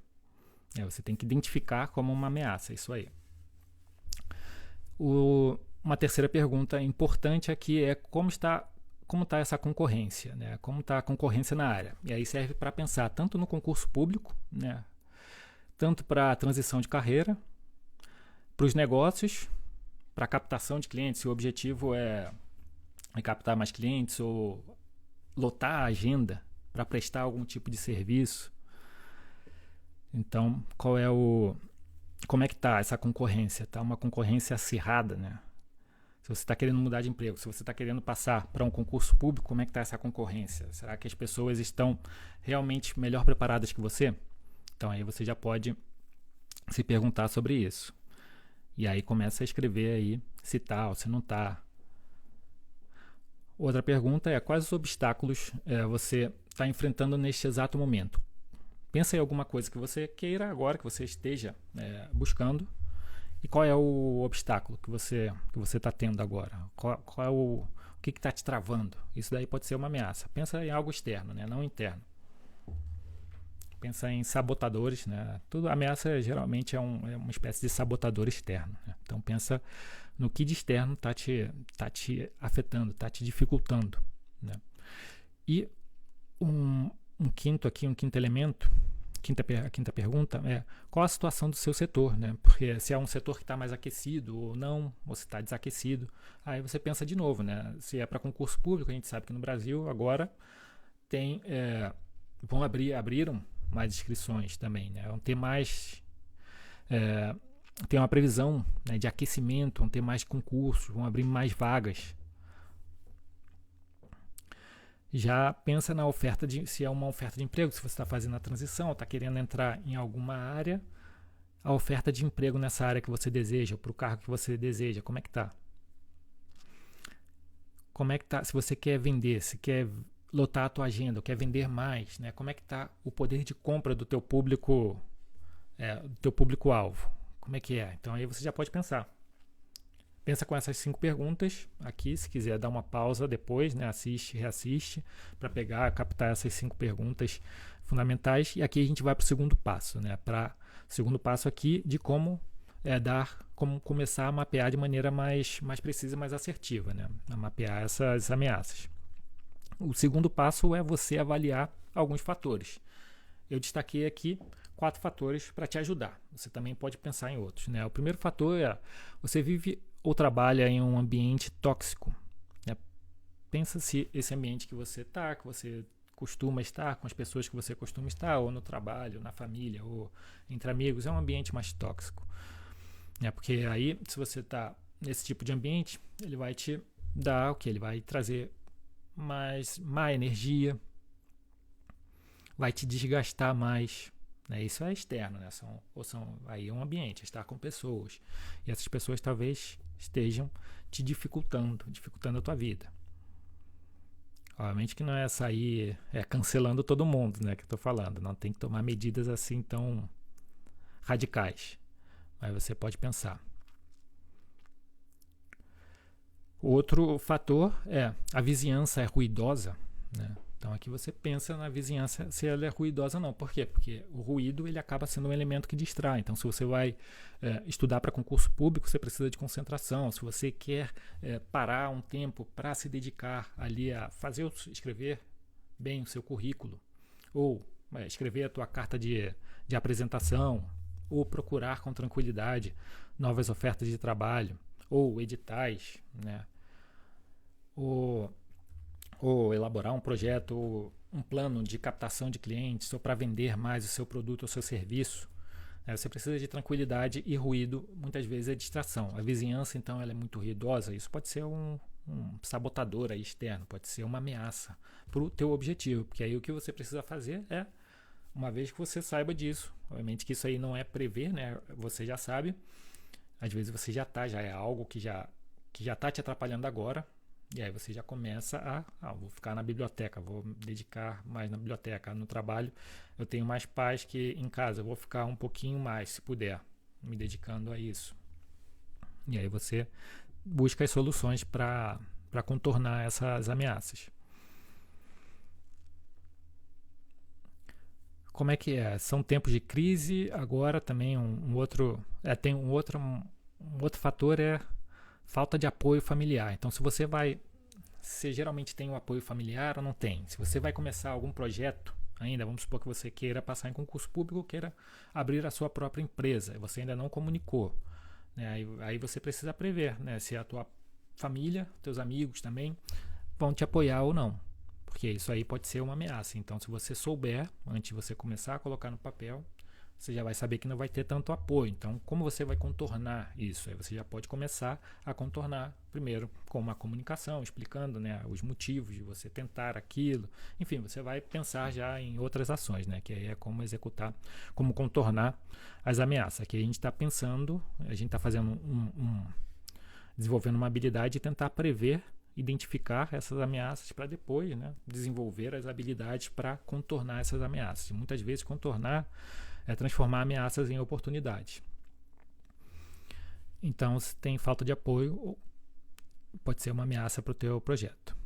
Speaker 1: Você tem que identificar como uma ameaça, isso aí. Uma terceira pergunta importante aqui é como está essa concorrência, né? Como está a concorrência na área. E aí serve para pensar tanto no concurso público, né, tanto para a transição de carreira, para os negócios, para a captação de clientes, se o objetivo é captar mais clientes ou lotar a agenda para prestar algum tipo de serviço. Então, como é que está essa concorrência? Está uma concorrência acirrada, né? Se você está querendo mudar de emprego, se você está querendo passar para um concurso público, como é que está essa concorrência? Será que as pessoas estão realmente melhor preparadas que você? Então aí você já pode se perguntar sobre isso. E aí começa a escrever aí se tá ou se não tá. Outra pergunta é: quais os obstáculos você está enfrentando neste exato momento? Pensa em alguma coisa que você queira agora, que você esteja buscando. E qual é o obstáculo que você está tendo agora? Qual é o que está te travando? Isso daí pode ser uma ameaça. Pensa em algo externo, né? Não interno. Pensa em sabotadores, né? Tudo ameaça geralmente é uma espécie de sabotador externo, né? Então pensa no que de externo está te afetando, está te dificultando, né? E um quinto elemento, a quinta pergunta é: qual a situação do seu setor, né? Porque se é um setor que está mais aquecido ou não, ou se está desaquecido, aí você pensa de novo, né? Se é para concurso público, a gente sabe que no Brasil agora abriram mais inscrições também, né? Vão ter mais, tem uma previsão, né, de aquecimento, vão ter mais concursos, vão abrir mais vagas. Já pensa na oferta se é uma oferta de emprego, se você está fazendo a transição, está querendo entrar em alguma área, a oferta de emprego nessa área que você deseja, ou para o cargo que você deseja, como é que está? Como é que está? Se você quer vender, se quer lotar a tua agenda, quer vender mais, né? Como é que está o poder de compra do teu público, público-alvo? Como é que é? Então aí você já pode pensar. Pensa com essas 5 perguntas aqui, se quiser dar uma pausa depois, né? Assiste, reassiste, para captar essas 5 perguntas fundamentais. E aqui a gente vai para o segundo passo, né? Para o segundo passo aqui de como começar a mapear de maneira mais precisa, mais assertiva, né? A mapear essas ameaças. O segundo passo é você avaliar alguns fatores. Eu destaquei aqui 4 fatores para te ajudar. Você também pode pensar em outros, né? O primeiro fator é: você vive ou trabalha em um ambiente tóxico, né? Pensa se esse ambiente que você está, que você costuma estar, com as pessoas que você costuma estar, ou no trabalho, na família, ou entre amigos, é um ambiente mais tóxico, né? Porque aí, se você está nesse tipo de ambiente, ele vai te dar o que? Ele vai trazer mais má energia, vai te desgastar mais, né? Isso é externo, né? Aí é um ambiente, estar com pessoas, e essas pessoas talvez estejam te dificultando a tua vida. Obviamente que não é sair cancelando todo mundo, né, que eu tô falando. Não tem que tomar medidas assim tão radicais, mas você pode pensar. Outro fator é: a vizinhança é ruidosa, né? Então aqui você pensa na vizinhança, se ela é ruidosa ou não. Por quê? Porque o ruído ele acaba sendo um elemento que distrai. Então se você vai estudar para concurso público, você precisa de concentração. Se você quer parar um tempo para se dedicar ali a escrever bem o seu currículo, ou escrever a tua carta de apresentação, ou procurar com tranquilidade novas ofertas de trabalho, ou editais, né? Ou elaborar um projeto, ou um plano de captação de clientes, ou para vender mais o seu produto ou seu serviço, né? Você precisa de tranquilidade, e ruído muitas vezes é distração. A vizinhança, então, ela é muito ruidosa. Isso pode ser um sabotador aí externo, pode ser uma ameaça para o teu objetivo, porque aí o que você precisa fazer é, uma vez que você saiba disso, obviamente que isso aí não é prever, né? Você já sabe, às vezes você já é algo que já está te atrapalhando agora, E aí você já começa vou ficar na biblioteca, vou me dedicar mais na biblioteca. No trabalho eu tenho mais paz que em casa, eu vou ficar um pouquinho mais, se puder, me dedicando a isso. E aí você busca as soluções para contornar essas ameaças. Como é que é? São tempos de crise, agora também tem um outro fator é falta de apoio familiar. Então, você geralmente tem o apoio familiar ou não tem? Se você vai começar algum projeto ainda, vamos supor que você queira passar em concurso público, queira abrir a sua própria empresa, você ainda não comunicou, né? Aí você precisa prever, né, se a tua família, teus amigos também vão te apoiar ou não, porque isso aí pode ser uma ameaça. Então, se você souber, antes de você começar a colocar no papel, você já vai saber que não vai ter tanto apoio. Então, como você vai contornar isso? Aí você já pode começar a contornar primeiro com uma comunicação, explicando, né, os motivos de você tentar aquilo. Enfim, você vai pensar já em outras ações, né, que aí é como executar, como contornar as ameaças. Aqui a gente está pensando, a gente está fazendo desenvolvendo uma habilidade de tentar prever, identificar essas ameaças para depois, né, desenvolver as habilidades para contornar essas ameaças. E muitas vezes contornar é transformar ameaças em oportunidades. Então, se tem falta de apoio, pode ser uma ameaça para o teu projeto.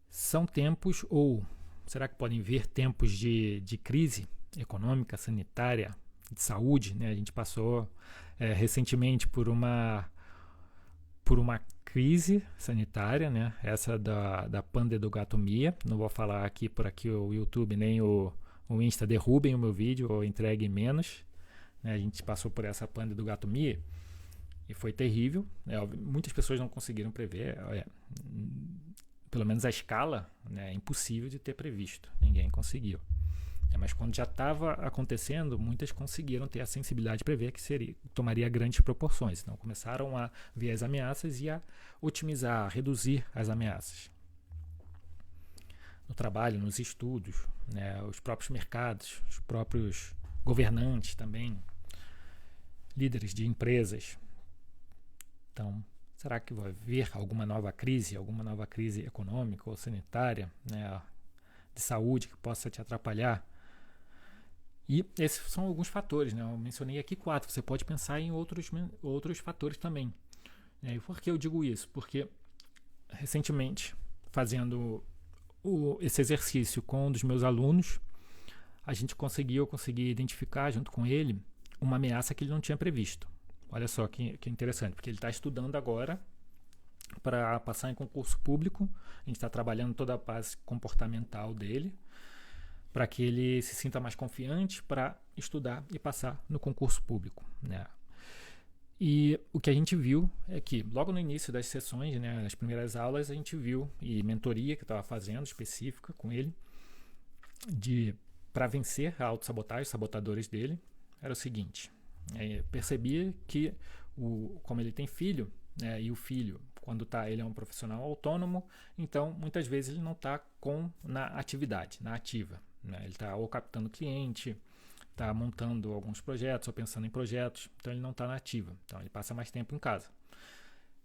Speaker 1: São tempos, ou será que podem vir tempos de crise econômica, sanitária, de saúde, né? A gente passou recentemente por uma crise sanitária, né? Essa da pandedogatomia. Não vou falar aqui por aqui o YouTube nem o Insta derrubem o meu vídeo ou entreguem menos, né? A gente passou por essa pandedogatomia e foi terrível, né? Muitas pessoas não conseguiram prever, pelo menos a escala, né, é impossível de ter previsto, ninguém conseguiu. Mas quando já estava acontecendo, muitas conseguiram ter a sensibilidade de prever que tomaria grandes proporções. Então começaram a ver as ameaças e a otimizar, a reduzir as ameaças. No trabalho, nos estudos, né, os próprios mercados, os próprios governantes também, líderes de empresas. Então, será que vai haver alguma nova crise econômica ou sanitária, né, de saúde que possa te atrapalhar? E esses são alguns fatores, né? Eu mencionei aqui 4, você pode pensar em outros fatores também. E por que eu digo isso? Porque recentemente, fazendo esse exercício com um dos meus alunos, eu consegui identificar junto com ele uma ameaça que ele não tinha previsto. Olha só que interessante, porque ele está estudando agora para passar em concurso público. A gente está trabalhando toda a base comportamental dele para que ele se sinta mais confiante para estudar e passar no concurso público, né? E o que a gente viu é que logo no início das sessões, né, nas primeiras aulas, a gente viu, e mentoria que eu estava fazendo específica com ele, para vencer a autossabotagem, os sabotadores dele, era o seguinte: percebia que, como ele tem filho, né, e o filho, quando ele é um profissional autônomo, então muitas vezes ele não está na atividade, na ativa, né? Ele está ou captando cliente, está montando alguns projetos ou pensando em projetos, então ele não está na ativa, então ele passa mais tempo em casa.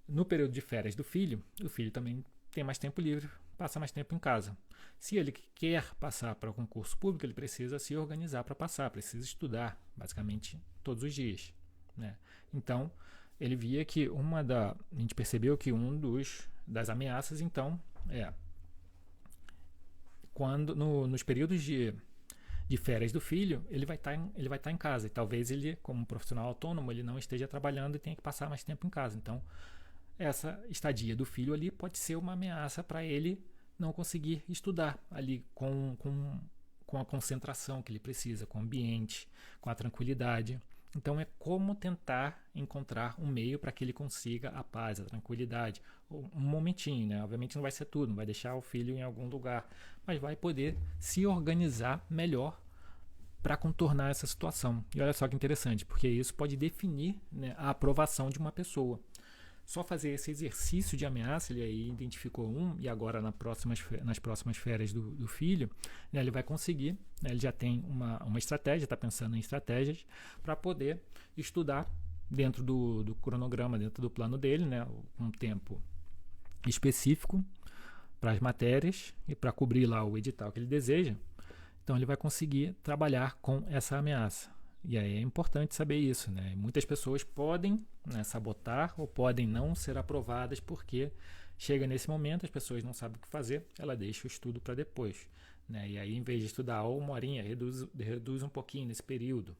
Speaker 1: No período de férias do filho, o filho também tem mais tempo livre, passa mais tempo em casa. Se ele quer passar para o concurso público, ele precisa se organizar para passar, precisa estudar basicamente todos os dias, né? Então ele via que a gente percebeu que das ameaças então quando nos períodos de férias do filho, ele vai estar em casa, e talvez ele, como profissional autônomo, ele não esteja trabalhando e tenha que passar mais tempo em casa. Então essa estadia do filho ali pode ser uma ameaça para ele não conseguir estudar ali com a concentração que ele precisa, com o ambiente, com a tranquilidade. Então é como tentar encontrar um meio para que ele consiga a paz, a tranquilidade. Um momentinho, né? Obviamente não vai ser tudo, não vai deixar o filho em algum lugar, mas vai poder se organizar melhor para contornar essa situação. E olha só que interessante, porque isso pode definir, né, a aprovação de uma pessoa. Só fazer esse exercício de ameaça, ele aí identificou e agora nas próximas férias do filho, né, ele vai conseguir, né, ele já tem uma estratégia, está pensando em estratégias para poder estudar dentro do cronograma, dentro do plano dele, né, um tempo específico para as matérias e para cobrir lá o edital que ele deseja, então ele vai conseguir trabalhar com essa ameaça. E aí é importante saber isso, né? Muitas pessoas podem, né, sabotar ou podem não ser aprovadas porque chega nesse momento, as pessoas não sabem o que fazer, ela deixa o estudo para depois, né? E aí, em vez de estudar uma horinha, reduz um pouquinho nesse período,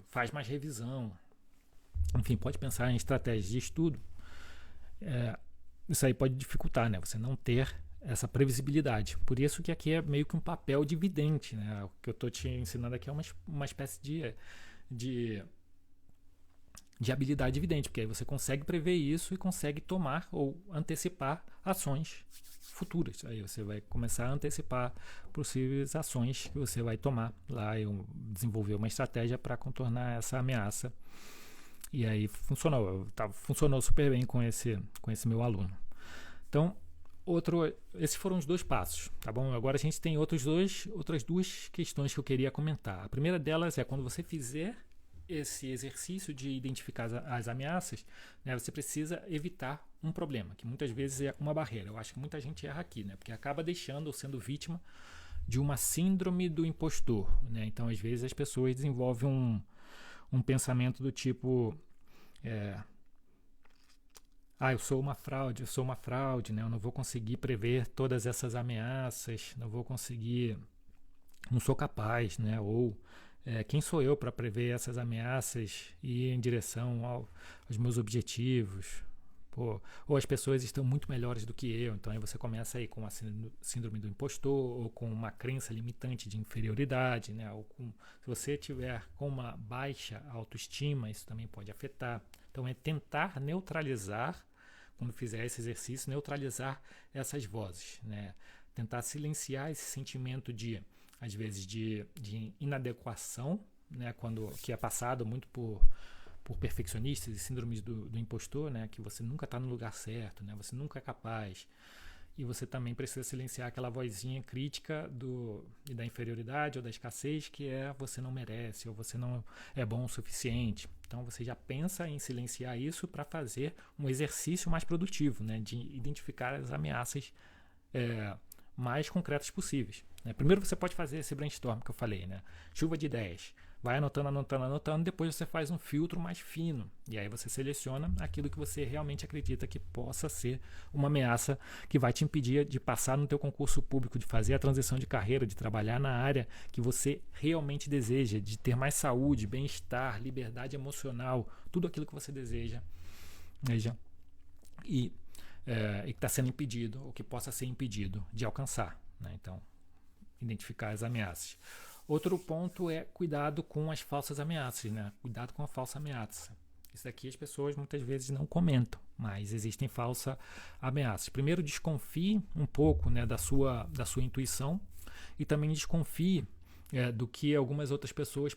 Speaker 1: faz mais revisão, enfim, pode pensar em estratégias de estudo. Isso aí pode dificultar, né? Você não ter essa previsibilidade. Por isso que aqui é meio que um papel de vidente, né? O que eu estou te ensinando aqui é uma espécie de habilidade vidente, porque aí você consegue prever isso e consegue tomar ou antecipar ações futuras. Aí você vai começar a antecipar possíveis ações que você vai tomar lá e desenvolver uma estratégia para contornar essa ameaça. E aí funcionou super bem com esse meu aluno. Então, esses foram os 2 passos, tá bom? Agora a gente tem outras 2 questões que eu queria comentar. A primeira delas é quando você fizer esse exercício de identificar as ameaças, né, você precisa evitar um problema, que muitas vezes é uma barreira. Eu acho que muita gente erra aqui, né, porque acaba deixando ou sendo vítima de uma síndrome do impostor, né? Então, às vezes, as pessoas desenvolvem um pensamento do tipo... eu sou uma fraude, né? Eu não vou conseguir prever todas essas ameaças, não sou capaz, né? Ou quem sou eu para prever essas ameaças e ir em direção aos meus objetivos? Ou as pessoas estão muito melhores do que eu, então aí você começa aí com a síndrome do impostor, ou com uma crença limitante de inferioridade, né? Se você tiver com uma baixa autoestima, isso também pode afetar. Então é tentar neutralizar, quando fizer esse exercício, neutralizar essas vozes, né? Tentar silenciar esse sentimento às vezes, de inadequação, né? Que é passado muito por perfeccionistas e síndromes do impostor, né? Que você nunca está no lugar certo, né? Você nunca é capaz. E você também precisa silenciar aquela vozinha crítica da inferioridade ou da escassez, que é você não merece ou você não é bom o suficiente. Então você já pensa em silenciar isso para fazer um exercício mais produtivo, né? De identificar as ameaças mais concretas possíveis, né? Primeiro você pode fazer esse brainstorm que eu falei, né? Chuva de ideias. Vai anotando, depois você faz um filtro mais fino. E aí você seleciona aquilo que você realmente acredita que possa ser uma ameaça que vai te impedir de passar no teu concurso público, de fazer a transição de carreira, de trabalhar na área que você realmente deseja, de ter mais saúde, bem-estar, liberdade emocional, tudo aquilo que você deseja. E que está sendo impedido, ou que possa ser impedido de alcançar, né? Então, identificar as ameaças. Outro ponto é cuidado com as falsas ameaças, né? Cuidado com a falsa ameaça. Isso daqui as pessoas muitas vezes não comentam, mas existem falsas ameaças. Primeiro, desconfie um pouco, né, da sua intuição, e também desconfie do que algumas outras pessoas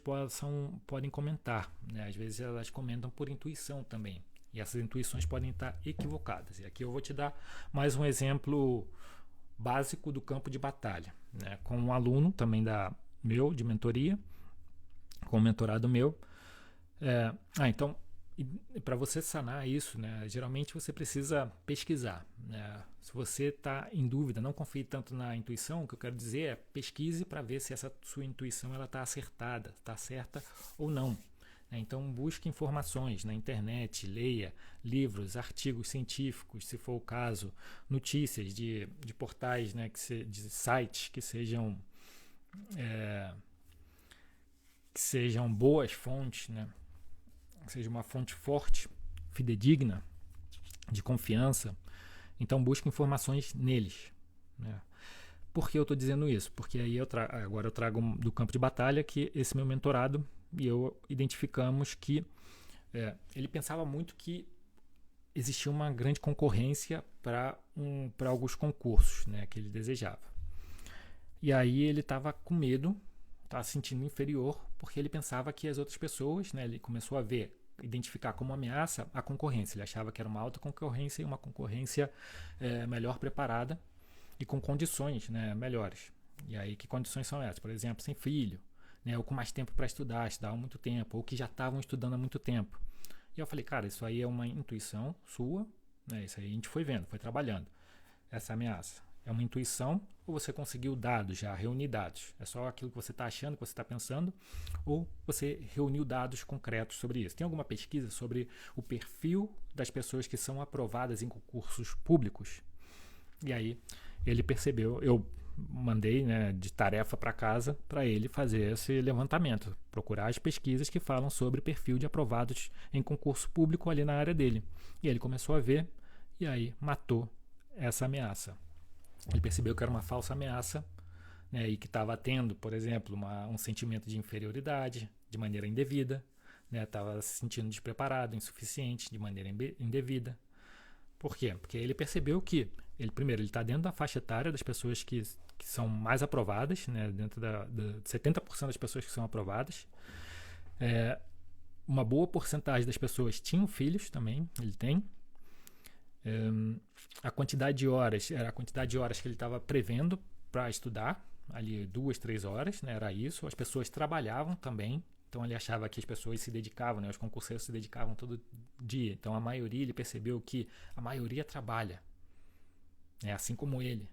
Speaker 1: podem comentar, né? Às vezes elas comentam por intuição também, e essas intuições podem estar equivocadas. E aqui eu vou te dar mais um exemplo básico do campo de batalha, né? Com um aluno também de mentoria, com um mentorado meu. Então, para você sanar isso, né, geralmente você precisa pesquisar, né? Se você está em dúvida, não confie tanto na intuição. O que eu quero dizer é pesquise para ver se essa sua intuição está acertada, está certa ou não. Então busque informações na internet, leia livros, artigos científicos, se for o caso, notícias de portais, né, de sites que sejam boas fontes, né? Que seja uma fonte forte, fidedigna, de confiança. Então busque informações neles, né? Por que eu estou dizendo isso? Porque aí agora eu trago do campo de batalha que esse meu mentorado e eu identificamos que ele pensava muito que existia uma grande concorrência para alguns concursos, né, que ele desejava. E aí ele estava com medo, estava se sentindo inferior, porque ele pensava que as outras pessoas, né, ele começou a identificar como ameaça a concorrência. Ele achava que era uma alta concorrência e uma concorrência melhor preparada e com condições, né, melhores. E aí que condições são essas? Por exemplo, sem filho, né, ou com mais tempo para estudar, estudavam muito tempo, ou que já estavam estudando há muito tempo. E eu falei, cara, isso aí é uma intuição sua, Isso aí a gente foi vendo, foi trabalhando. Essa ameaça é uma intuição ou você conseguiu dados já, reunir dados? É só aquilo que você está achando, que você está pensando, ou você reuniu dados concretos sobre isso? Tem alguma pesquisa sobre o perfil das pessoas que são aprovadas em concursos públicos? E aí ele percebeu, eu mandei, né, de tarefa para casa para ele fazer esse levantamento, procurar as pesquisas que falam sobre perfil de aprovados em concurso público ali na área dele. E ele começou a ver e aí matou essa ameaça. Ele percebeu que era uma falsa ameaça, né, e que estava tendo, por exemplo, um sentimento de inferioridade de maneira indevida, estava se sentindo despreparado, insuficiente de maneira indevida. Por quê? Porque ele percebeu que, primeiro, ele está dentro da faixa etária das pessoas que são mais aprovadas, né, dentro de 70% das pessoas que são aprovadas. Uma boa porcentagem das pessoas tinham filhos também, ele tem. A quantidade de horas era a quantidade de horas que ele estava prevendo para estudar, ali 2, 3 horas, né, era isso. As pessoas trabalhavam também, então ele achava que as pessoas se dedicavam, né, os concurseiros se dedicavam todo dia. Então a maioria, ele percebeu que a maioria trabalha, assim como ele.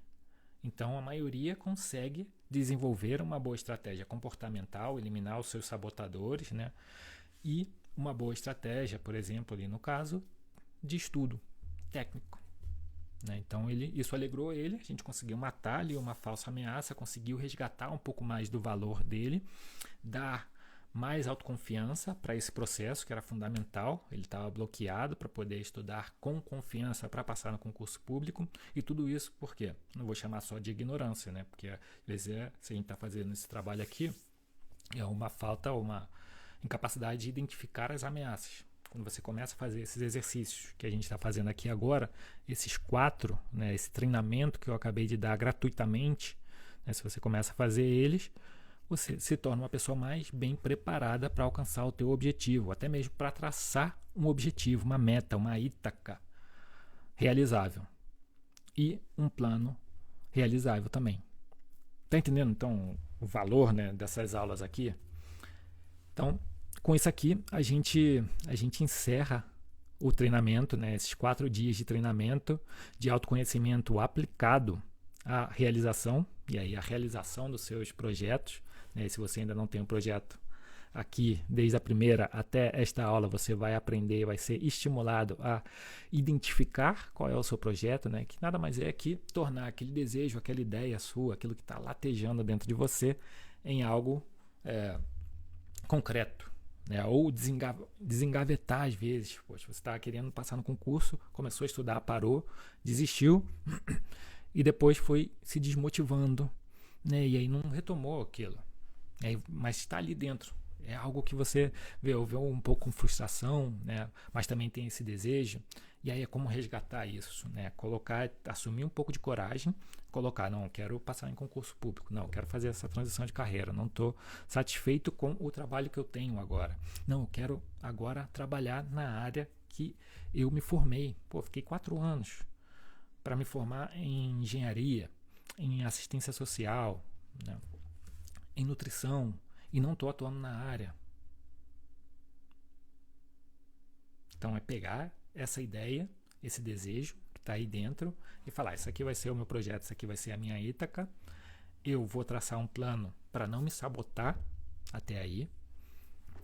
Speaker 1: Então a maioria consegue desenvolver uma boa estratégia comportamental, eliminar os seus sabotadores, né, e uma boa estratégia, por exemplo, ali no caso, de estudo técnico. Então isso alegrou ele, a gente conseguiu matar ali uma falsa ameaça, conseguiu resgatar um pouco mais do valor dele, dar mais autoconfiança para esse processo que era fundamental. Ele estava bloqueado para poder estudar com confiança para passar no concurso público, e tudo isso por quê? Não vou chamar só de ignorância, né? Porque às vezes se a gente está fazendo esse trabalho aqui, é uma falta, uma incapacidade de identificar as ameaças. Quando você começa a fazer esses exercícios que a gente está fazendo aqui agora, esses 4, né, esse treinamento que eu acabei de dar gratuitamente, né, se você começa a fazer eles, você se torna uma pessoa mais bem preparada para alcançar o teu objetivo, até mesmo para traçar um objetivo, uma meta, uma Ítaca realizável e um plano realizável também. Tá entendendo então o valor, né, dessas aulas aqui? Então, com isso aqui, a gente encerra o treinamento, né, esses 4 dias de treinamento de autoconhecimento aplicado à realização, e aí a realização dos seus projetos, né, se você ainda não tem um projeto aqui, desde a primeira até esta aula, você vai aprender, vai ser estimulado a identificar qual é o seu projeto, né, que nada mais é que tornar aquele desejo, aquela ideia sua, aquilo que está latejando dentro de você, em algo concreto. Ou desengavetar às vezes. Poxa, você está querendo passar no concurso, começou a estudar, parou, desistiu e depois foi se desmotivando, né? E aí não retomou aquilo, mas está ali dentro. É algo que você vê um pouco com frustração, né? Mas também tem esse desejo. E aí é como resgatar isso, né? Assumir um pouco de coragem, não, quero passar em concurso público, não, quero fazer essa transição de carreira, não estou satisfeito com o trabalho que eu tenho agora. Não, eu quero agora trabalhar na área que eu me formei. Fiquei 4 anos para me formar em engenharia, em assistência social, né? Em nutrição, e não estou atuando na área. Então é pegar essa ideia, esse desejo que está aí dentro e falar, isso aqui vai ser o meu projeto, isso aqui vai ser a minha Ítaca, eu vou traçar um plano para não me sabotar até aí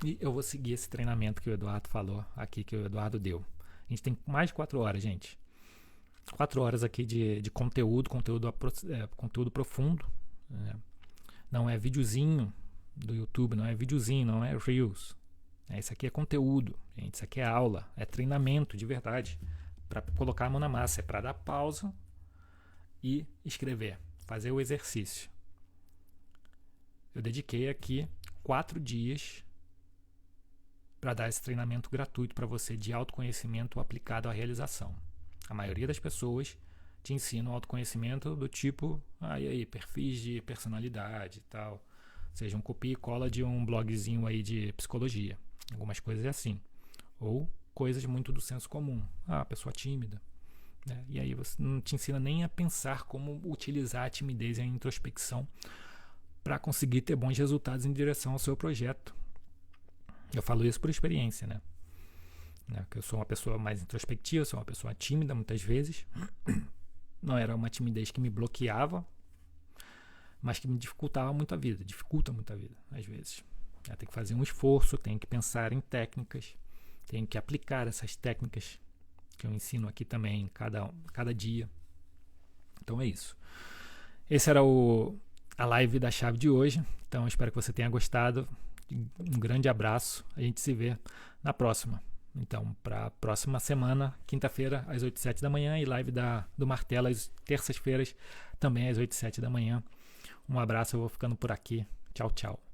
Speaker 1: e eu vou seguir esse treinamento que o Eduardo falou aqui, que o Eduardo deu. A gente tem mais de 4 horas, gente. 4 horas aqui de conteúdo profundo, né? Não é videozinho do YouTube, não é videozinho, não é Reels. Isso aqui é conteúdo, gente. Isso aqui é aula, é treinamento de verdade. Para colocar a mão na massa, é para dar pausa e escrever, fazer o exercício. Eu dediquei aqui 4 dias para dar esse treinamento gratuito para você de autoconhecimento aplicado à realização. A maioria das pessoas te ensina o autoconhecimento do tipo, perfis de personalidade e tal. Ou seja, um copia e cola de um blogzinho aí de psicologia. Algumas coisas é assim. Ou coisas muito do senso comum. Pessoa tímida. Né? E aí você não te ensina nem a pensar como utilizar a timidez e a introspecção para conseguir ter bons resultados em direção ao seu projeto. Eu falo isso por experiência, né? né? Que eu sou uma pessoa mais introspectiva, sou uma pessoa tímida muitas vezes. Não era uma timidez que me bloqueava, mas que me dificultava muito a vida, dificulta muito a vida, às vezes. Tem que fazer um esforço, tem que pensar em técnicas, tem que aplicar essas técnicas que eu ensino aqui também, cada dia. Então é isso. Esse era a live da chave de hoje. Então eu espero que você tenha gostado. Um grande abraço. A gente se vê na próxima. Então, para a próxima semana, quinta-feira, às 8 e 7 da manhã, e live do Martelo às terças-feiras, também às 8 e 7 da manhã. Um abraço, eu vou ficando por aqui. Tchau, tchau.